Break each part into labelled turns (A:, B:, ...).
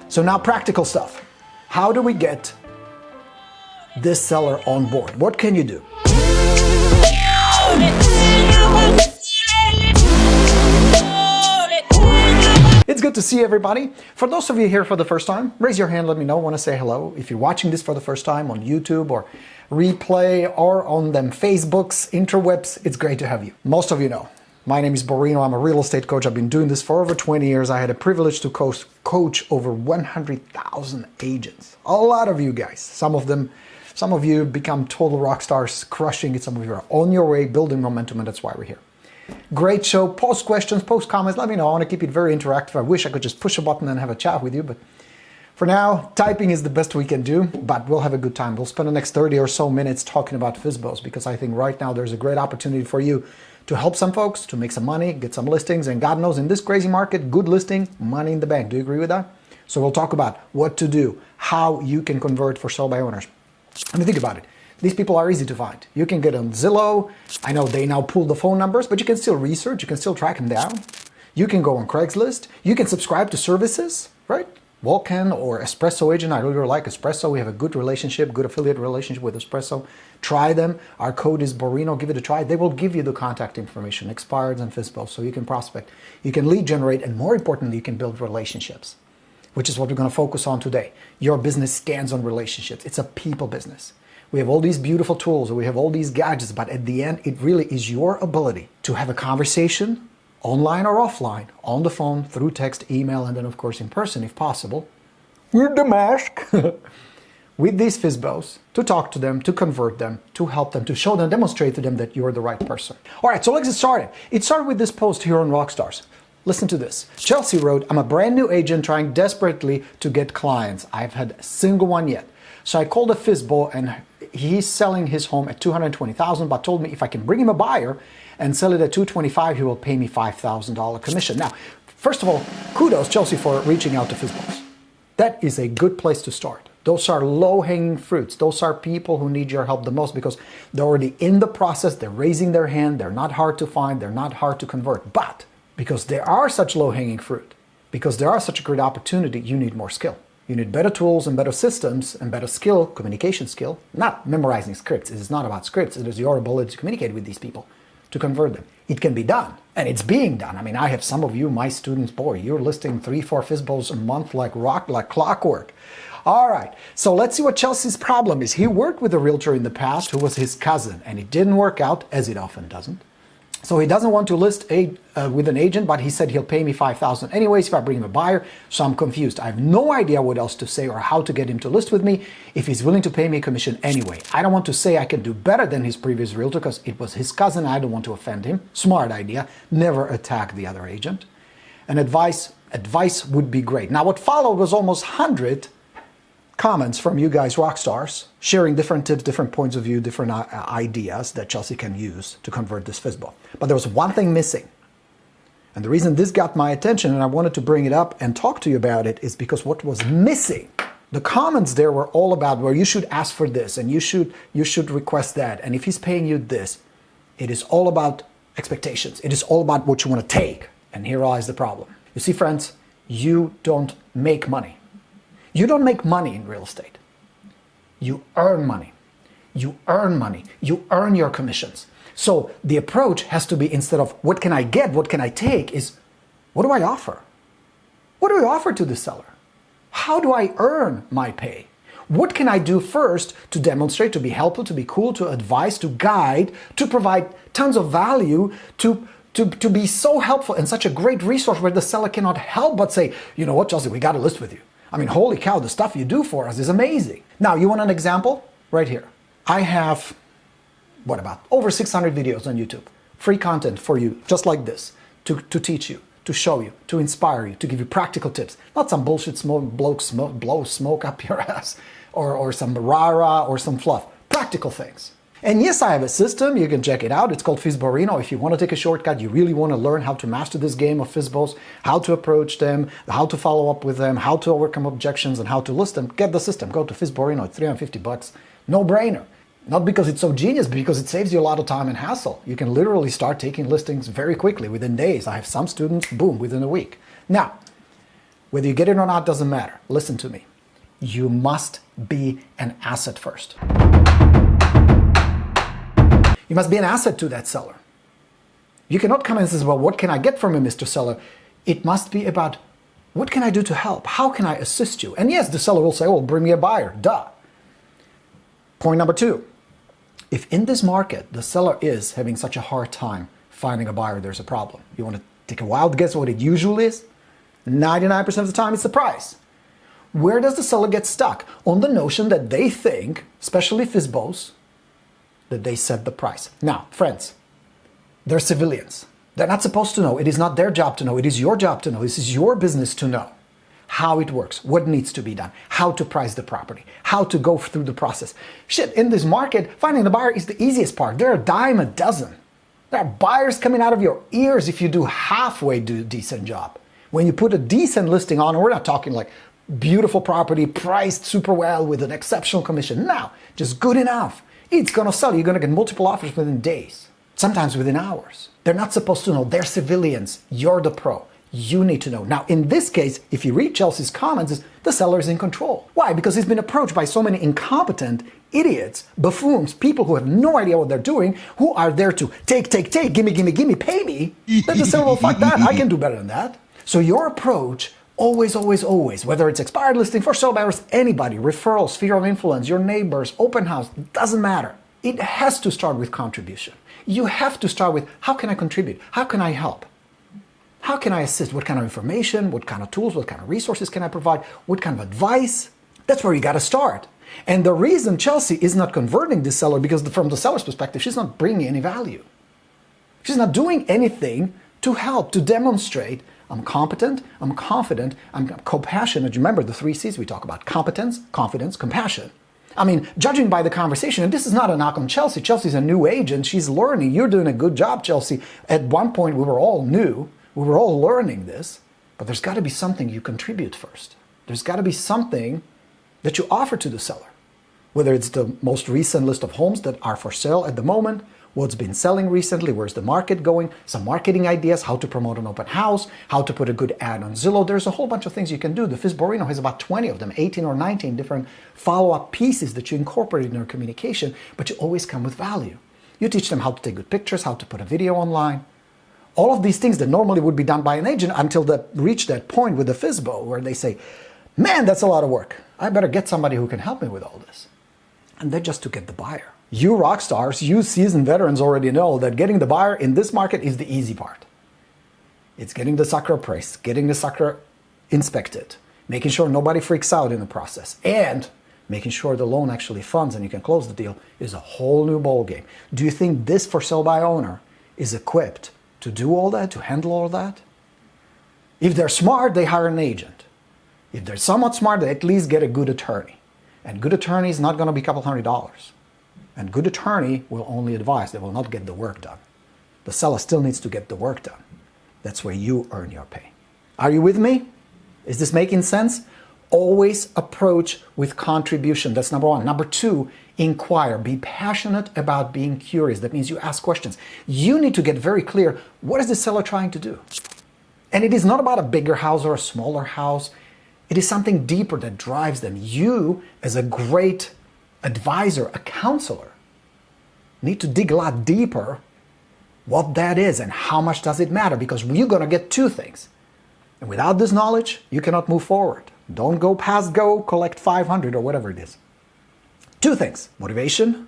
A: So now practical stuff. How do we get this seller on board? What can you do? It's good to see everybody. For those of you here for the first time, raise your hand, let me know, want to say hello. If you're watching this for the first time on YouTube or replay or on them Facebooks, interwebs, it's great to have you. Most of you know, my name is Borino, I'm a real estate coach. I've been doing this for over 20 years. I had a privilege to coach over 100,000 agents. A lot of you guys, some of you become total rock stars, crushing it. Some of you are on your way, building momentum, and that's why we're here. Great show. Post questions, post comments. Let me know. I want to keep it very interactive. I wish I could just push a button and have a chat with you, but for now, typing is the best we can do, but we'll have a good time. We'll spend the next 30 or so minutes talking about FSBOs because I think right now there's a great opportunity for you to help some folks, to make some money, get some listings, and God knows in this crazy market, good listing, money in the bank. Do you agree with that? So we'll talk about what to do, how you can convert for sell by owners. I mean, think about it. These people are easy to find. You can get on Zillow. I know they now pull the phone numbers, but you can still research. You can still track them down. You can go on Craigslist. You can subscribe to services, right? Vulcan or Espresso Agent. I really like Espresso. We have a good relationship, good affiliate relationship with Espresso. Try them. Our code is Borino. Give it a try. They will give you the contact information, expireds and FSBOs, so you can prospect. You can lead generate, and more importantly, you can build relationships, which is what we're going to focus on today. Your business stands on relationships. It's a people business. We have all these beautiful tools, we have all these gadgets, but at the end, it really is your ability to have a conversation, online or offline, on the phone, through text, email, and then of course in person if possible, with the mask, with these FSBOs, to talk to them, to convert them, to help them, to show them, demonstrate to them that you're the right person. All right, so let's get started. It started with this post here on Rockstars. Listen to this. Chelsea wrote, I'm a brand new agent trying desperately to get clients. I've had a single one yet. So I called a FSBO and he's selling his home at $220,000, but told me if I can bring him a buyer and sell it at $225,000, he will pay me $5,000 commission. Now, first of all, kudos, Chelsea, for reaching out to FSBOs. That is a good place to start. Those are low-hanging fruits. Those are people who need your help the most because they're already in the process. They're raising their hand. They're not hard to find. They're not hard to convert. But because there are such low-hanging fruit, because there are such a great opportunity, you need more skill. You need better tools and better systems and better skill, communication skill, not memorizing scripts. It is not about scripts. It is your ability to communicate with these people, to convert them. It can be done, and it's being done. I mean, I have some of you, my students, boy, you're listing 3-4 FSBOs a month like clockwork. All right, so let's see what Chelsea's problem is. He worked with a realtor in the past who was his cousin, and it didn't work out, as it often doesn't. So he doesn't want to list with an agent, but he said he'll pay me $5,000 anyways if I bring him a buyer. So I'm confused. I have no idea what else to say or how to get him to list with me if he's willing to pay me a commission anyway. I don't want to say I can do better than his previous realtor because it was his cousin. I don't want to offend him. Smart idea. Never attack the other agent. And advice would be great. Now what followed was almost 100 comments from you guys, rock stars, sharing different tips, different points of view, different ideas that Chelsea can use to convert this FSBO. But there was one thing missing. And the reason this got my attention and I wanted to bring it up and talk to you about it is because what was missing, the comments there were all about where you should ask for this and you should request that. And if he's paying you this, it is all about expectations. It is all about what you want to take. And here lies the problem. You see, friends, you don't make money. You don't make money in real estate. You earn money. You earn money. You earn your commissions. So the approach has to be, instead of what can I get, what can I take, is what do I offer? What do I offer to the seller? How do I earn my pay? What can I do first to demonstrate, to be helpful, to be cool, to advise, to guide, to provide tons of value, to be so helpful and such a great resource where the seller cannot help but say, you know what, Chelsea, we got to list with you. I mean, holy cow, the stuff you do for us is amazing. Now, you want an example? Right here. I have, what about, over 600 videos on YouTube. Free content for you, just like this, to teach you, to show you, to inspire you, to give you practical tips. Not some bullshit blow smoke up your ass, or some rah-rah, or some fluff. Practical things. And yes, I have a system. You can check it out. It's called Borino. If you want to take a shortcut, you really want to learn how to master this game of FSBOs, how to approach them, how to follow up with them, how to overcome objections, and how to list them, get the system. Go to Borino. It's $350. No brainer. Not because it's so genius, but because it saves you a lot of time and hassle. You can literally start taking listings very quickly, within days. I have some students, boom, within a week. Now, Whether you get it or not doesn't matter. Listen to me. You must be an asset first. You must be an asset to that seller. You cannot come and say, well, what can I get from you, Mr. Seller? It must be about, what can I do to help? How can I assist you? And yes, the seller will say, oh, bring me a buyer, duh. Point number 2, if in this market the seller is having such a hard time finding a buyer, there's a problem. You want to take a wild guess what it usually is? 99% of the time it's the price. Where does the seller get stuck? On the notion that they think, especially FSBOs, that they set the price. Now, friends, they're civilians. They're not supposed to know. It is not their job to know. It is your job to know. This is your business to know how it works, what needs to be done, how to price the property, how to go through the process. Shit, in this market, finding the buyer is the easiest part. They're a dime a dozen. There are buyers coming out of your ears if you do halfway do a decent job. When you put a decent listing on, we're not talking like beautiful property, priced super well with an exceptional commission. No, just good enough. It's going to sell. You're going to get multiple offers within days, sometimes within hours. They're not supposed to know. They're civilians. You're the pro. You need to know. Now, in this case, if you read Chelsea's comments, the seller is in control. Why? Because he's been approached by so many incompetent idiots, buffoons, people who have no idea what they're doing, who are there to take, gimme, pay me. Then the seller will, fuck that, I can do better than that. So your approach, always, whether it's expired listing, for sale buyers, anybody, referrals, sphere of influence, your neighbors, open house, doesn't matter. It has to start with contribution. You have to start with, how can I contribute? How can I help? How can I assist? What kind of information? What kind of tools? What kind of resources can I provide? What kind of advice? That's where you got to start. And the reason Chelsea is not converting this seller, because from the seller's perspective, she's not bringing any value. She's not doing anything to help, to demonstrate, I'm competent, I'm confident, I'm compassionate. Remember the 3 C's we talk about: competence, confidence, compassion. I mean, judging by the conversation, and this is not a knock on Chelsea. Chelsea's a new agent. She's learning. You're doing a good job, Chelsea. At one point, we were all new. We were all learning this, but there's got to be something you contribute first. There's got to be something that you offer to the seller, whether it's the most recent list of homes that are for sale at the moment, what's been selling recently, where's the market going, some marketing ideas, how to promote an open house, how to put a good ad on Zillow. There's a whole bunch of things you can do. The Borino has about 20 of them, 18 or 19 different follow-up pieces that you incorporate in your communication, but you always come with value. You teach them how to take good pictures, how to put a video online. All of these things that normally would be done by an agent until they reach that point with the FSBO where they say, man, that's a lot of work. I better get somebody who can help me with all this. And they're just to get the buyer. You rock stars, you seasoned veterans already know that getting the buyer in this market is the easy part. It's getting the sucker appraised, getting the sucker inspected, making sure nobody freaks out in the process, and making sure the loan actually funds and you can close the deal is a whole new ballgame. Do you think this for sale by owner is equipped to do all that, to handle all that? If they're smart, they hire an agent. If they're somewhat smart, they at least get a good attorney. And good attorney is not going to be a couple $100. And good attorney will only advise. They will not get the work done. The seller still needs to get the work done. That's where you earn your pay. Are you with me? Is this making sense? Always approach with contribution. That's number 1. Number 2, inquire. Be passionate about being curious. That means you ask questions. You need to get very clear, what is the seller trying to do? And it is not about a bigger house or a smaller house. It is something deeper that drives them. You, as a great advisor, a counselor, need to dig a lot deeper what that is and how much does it matter, because you're going to get 2 things. And without this knowledge, you cannot move forward. Don't go past go, collect 500 or whatever it is. 2 things: motivation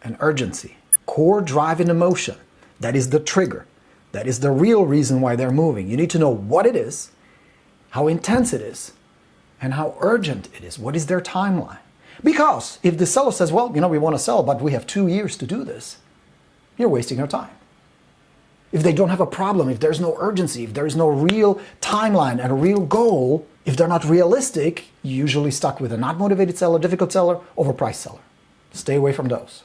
A: and urgency. Core drive and emotion. That is the trigger. That is the real reason why they're moving. You need to know what it is, how intense it is, and how urgent it is. What is their timeline? Because if the seller says, well, we want to sell, but we have 2 years to do this, you're wasting your time. If they don't have a problem, if there's no urgency, if there's no real timeline and a real goal, if they're not realistic, you're usually stuck with a not motivated seller, difficult seller, overpriced seller. Stay away from those.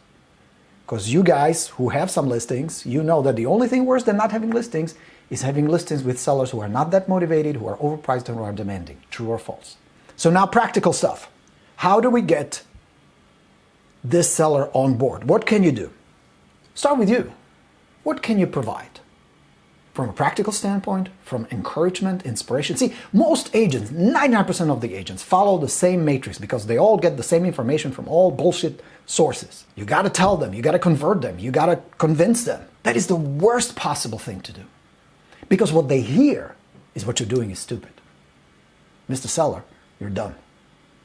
A: Because you guys who have some listings, you know that the only thing worse than not having listings is having listings with sellers who are not that motivated, who are overpriced, and who are demanding. True or false? So now practical stuff. How do we get this seller on board? What can you do? Start with you. What can you provide? From a practical standpoint, from encouragement, inspiration. See, most agents, 99% of the agents, follow the same matrix because they all get the same information from all bullshit sources. You gotta tell them, you gotta convert them, you gotta convince them. That is the worst possible thing to do. Because what they hear is what you're doing is stupid. Mr. Seller, you're dumb.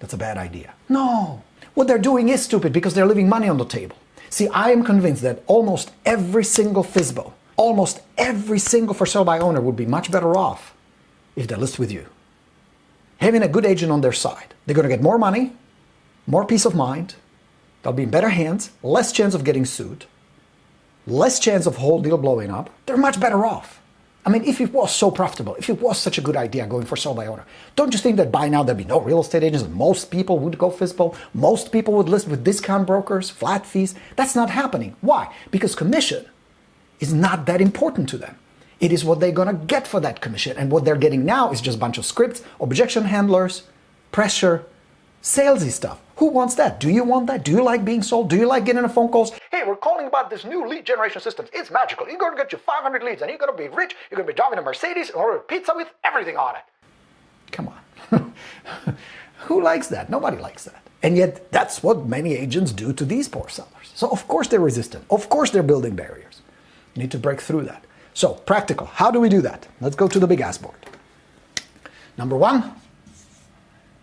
A: That's a bad idea. No, what they're doing is stupid because they're leaving money on the table. See, I am convinced that almost every single FSBO, almost every single for sale by owner would be much better off if they list with you. Having a good agent on their side. They're going to get more money, more peace of mind, they'll be in better hands, less chance of getting sued, less chance of whole deal blowing up. They're much better off. I mean, if it was so profitable, if it was such a good idea going for sale by owner, don't you think that by now there'd be no real estate agents and most people would go FSBO? Most people would list with discount brokers, flat fees? That's not happening. Why? Because commission is not that important to them. It is what they're going to get for that commission. And what they're getting now is just a bunch of scripts, objection handlers, pressure, salesy stuff. Who wants that? Do you want that? Do you like being sold? Do you like getting the phone calls? Hey, we're calling about this new lead generation system. It's magical. You're going to get you 500 leads and you're going to be rich. You're going to be driving a Mercedes and order a pizza with everything on it. Come on. Who likes that? Nobody likes that. And yet that's what many agents do to these poor sellers. So of course they're resistant. Of course they're building barriers. You need to break through that. So practical. How do we do that? Let's go to the big ass board. Number one,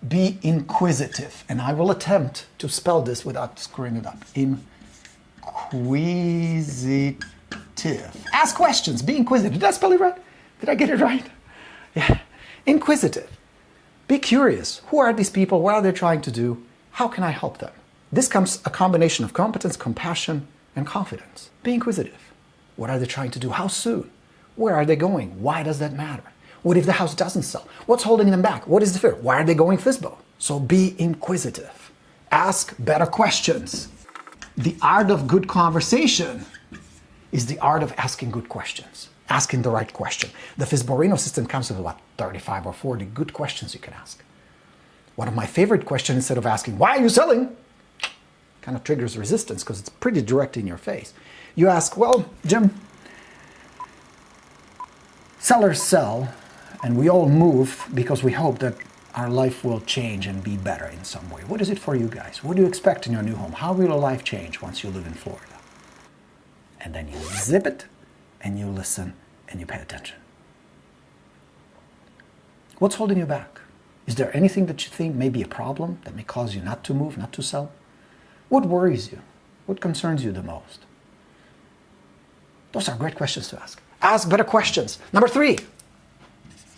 A: be inquisitive. And I will attempt to spell this without screwing it up. Inquisitive. Ask questions. Be inquisitive. Did I spell it right? Did I get it right? Yeah. Inquisitive. Be curious. Who are these people? What are they trying to do? How can I help them? This comes a combination of competence, compassion, and confidence. Be inquisitive. What are they trying to do? How soon? Where are they going? Why does that matter? What if the house doesn't sell? What's holding them back? What is the fear? Why are they going FSBO? So be inquisitive. Ask better questions. The art of good conversation is the art of asking good questions. Asking the right question. The Borino system comes with about 35 or 40 good questions you can ask. One of my favorite questions, instead of asking, why are you selling? Kind of triggers resistance because it's pretty direct in your face. You ask, well, Jim, sellers sell and we all move because we hope that our life will change and be better in some way. What is it for you guys? What do you expect in your new home? How will your life change once you live in Florida? And then you zip it and you listen and you pay attention. What's holding you back? Is there anything that you think may be a problem that may cause you not to move, not to sell? What worries you? What concerns you the most? Those are great questions to ask. Ask better questions. Number three,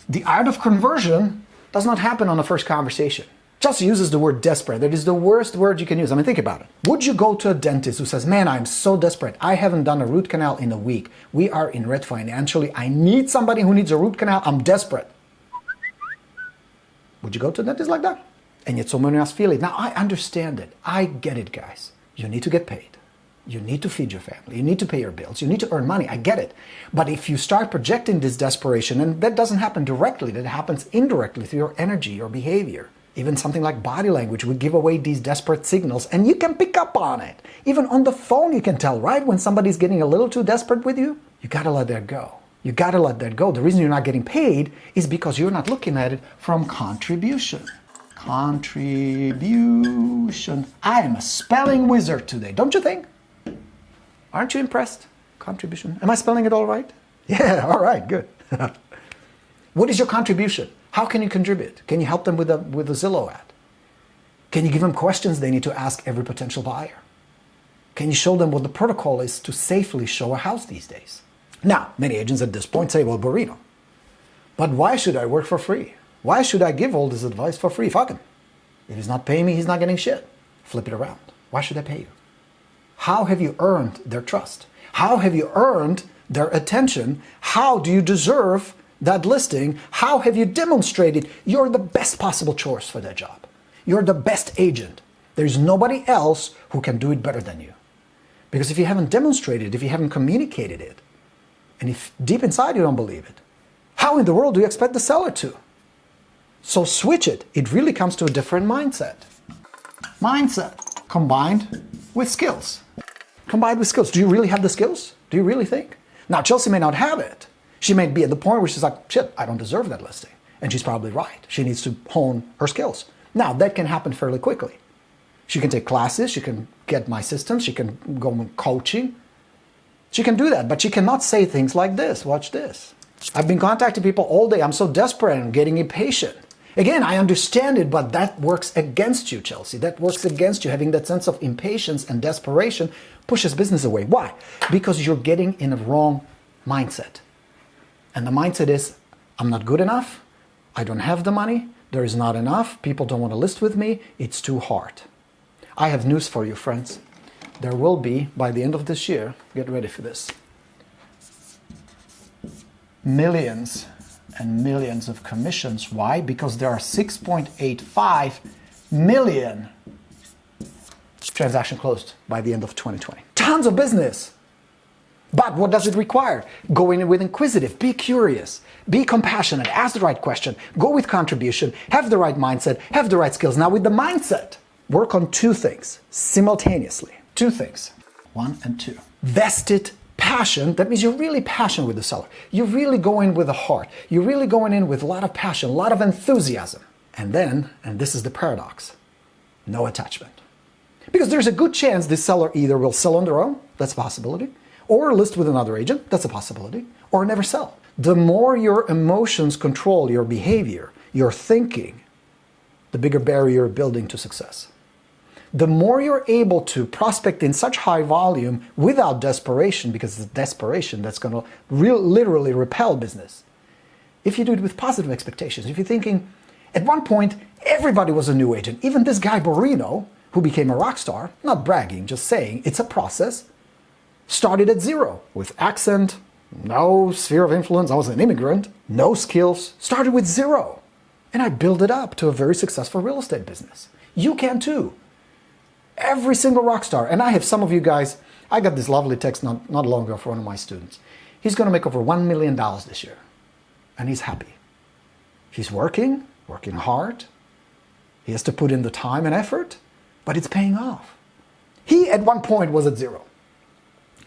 A: the art of conversion does not happen on the first conversation. Chelsea uses the word desperate. That is the worst word you can use. I mean, think about it. Would you go to a dentist who says, man, I'm so desperate. I haven't done a root canal in a week. We are in red financially. I need somebody who needs a root canal. I'm desperate. Would you go to a dentist like that? And yet so many of us feel it. Now, I understand it. I get it, guys. You need to get paid. You need to feed your family. You need to pay your bills. You need to earn money. I get it. But if you start projecting this desperation, and that doesn't happen directly, that happens indirectly through your energy, your behavior. Even something like body language would give away these desperate signals, and you can pick up on it. Even on the phone you can tell, right? When somebody's getting a little too desperate with you, you gotta let that go. You gotta let that go. The reason you're not getting paid is because you're not looking at it from contribution. Contribution. I am a spelling wizard today, don't you think? Aren't you impressed? Contribution. Am I spelling it all right? Yeah, all right, good. What is your contribution? How can you contribute? Can you help them with a Zillow ad? Can you give them questions they need to ask every potential buyer? Can you show them what the protocol is to safely show a house these days? Now, many agents at this point say, well, Borino, but why should I work for free? Why should I give all this advice for free? Fuck him. If he's not paying me, he's not getting shit. Flip it around. Why should I pay you? How have you earned their trust? How have you earned their attention? How do you deserve that listing? How have you demonstrated you're the best possible choice for that job? You're the best agent. There's nobody else who can do it better than you. Because if you haven't demonstrated, if you haven't communicated it, and if deep inside you don't believe it, how in the world do you expect the seller to? So switch it. It really comes to a different mindset. Mindset combined with skills. Combined with skills. Do you really have the skills? Do you really think? Now, Chelsea may not have it. She may be at the point where she's like, shit, I don't deserve that listing. And she's probably right. She needs to hone her skills. Now, that can happen fairly quickly. She can take classes, she can get my systems, she can go on coaching. She can do that, but she cannot say things like this. Watch this. I've been contacting people all day. I'm so desperate and getting impatient. Again, I understand it, but that works against you, Chelsea. That works against you. Having that sense of impatience and desperation pushes business away. Why? Because you're getting in a wrong mindset. And the mindset is, I'm not good enough. I don't have the money. There is not enough. People don't want to list with me. It's too hard. I have news for you, friends. There will be, by the end of this year, get ready for this, millions and millions of commissions. Why? Because there are 6.85 million transactions closed by the end of 2020. Tons of business. But what does it require? Go in with inquisitive, be curious, be compassionate, ask the right question, go with contribution, have the right mindset, have the right skills. Now with the mindset, work on two things simultaneously. Two things, 1 and 2. Vested passion, that means you're really passionate with the seller. You really go in with a heart. You're really going in with a lot of passion, a lot of enthusiasm. And then, and this is the paradox, no attachment. Because there's a good chance this seller either will sell on their own, that's a possibility, or list with another agent, that's a possibility, or never sell. The more your emotions control your behavior, your thinking, the bigger barrier you're building to success. The more you're able to prospect in such high volume without desperation, because it's desperation that's going to literally repel business. If you do it with positive expectations, if you're thinking, at one point, everybody was a new agent. Even this guy Borino, who became a rock star, not bragging, just saying, it's a process, started at zero with accent, no sphere of influence. I was an immigrant, no skills, started with zero. And I built it up to a very successful real estate business. You can too. Every single rock star, and I have some of you guys, I got this lovely text not long ago from one of my students. He's going to make over $1 million this year, and he's happy. He's working hard. He has to put in the time and effort, but it's paying off. He at one point was at zero.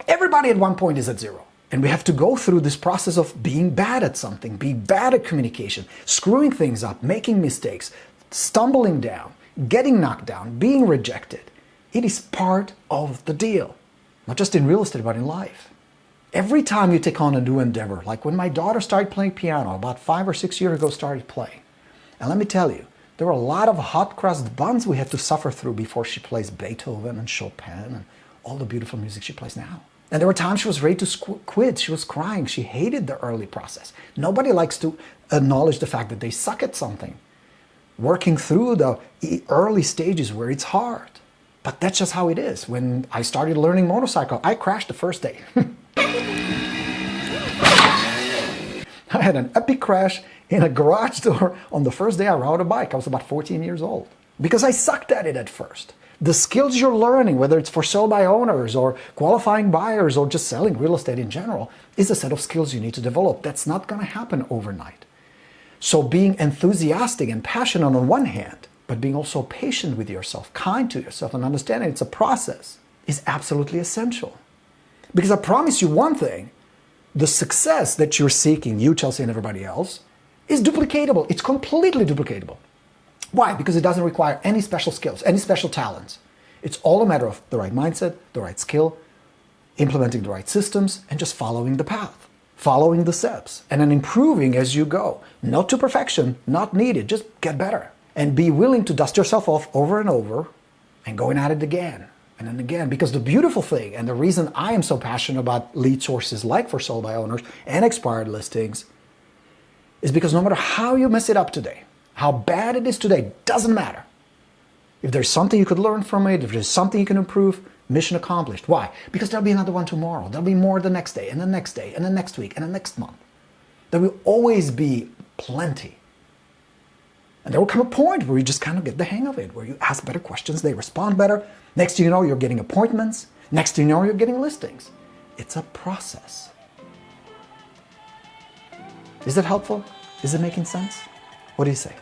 A: Everybody at one point is at zero. And we have to go through this process of being bad at something, being bad at communication, screwing things up, making mistakes, stumbling down, getting knocked down, being rejected. It is part of the deal, not just in real estate, but in life. Every time you take on a new endeavor, like when my daughter started playing piano, about 5 or 6 years ago started playing. And let me tell you, there were a lot of hot crust buns we had to suffer through before she plays Beethoven and Chopin and all the beautiful music she plays now. And there were times she was ready to quit. She was crying. She hated the early process. Nobody likes to acknowledge the fact that they suck at something. Working through the early stages where it's hard. But that's just how it is. When I started learning motorcycle, I crashed the first day. I had an epic crash in a garage door on the first day I rode a bike. I was about 14 years old. Because I sucked at it at first. The skills you're learning, whether it's for sale by owners or qualifying buyers or just selling real estate in general, is a set of skills you need to develop. That's not going to happen overnight. So being enthusiastic and passionate on one hand, but being also patient with yourself, kind to yourself, and understanding it's a process is absolutely essential. Because I promise you one thing, the success that you're seeking, you, Chelsea, and everybody else, is duplicatable. It's completely duplicatable. Why? Because it doesn't require any special skills, any special talents. It's all a matter of the right mindset, the right skill, implementing the right systems, and just following the path, following the steps, and then improving as you go. Not to perfection, not needed, just get better. And be willing to dust yourself off over and over and going at it again and then again. Because the beautiful thing, and the reason I am so passionate about lead sources like for sold by owners and expired listings, is because no matter how you mess it up today, how bad it is today, doesn't matter. If there's something you could learn from it, if there's something you can improve, mission accomplished. Why? Because there'll be another one tomorrow. There'll be more the next day, and the next day, and the next week, and the next month. There will always be plenty. And there will come a point where you just kind of get the hang of it, where you ask better questions, they respond better. Next thing you know, you're getting appointments. Next thing you know, you're getting listings. It's a process. Is that helpful? Is it making sense? What do you say?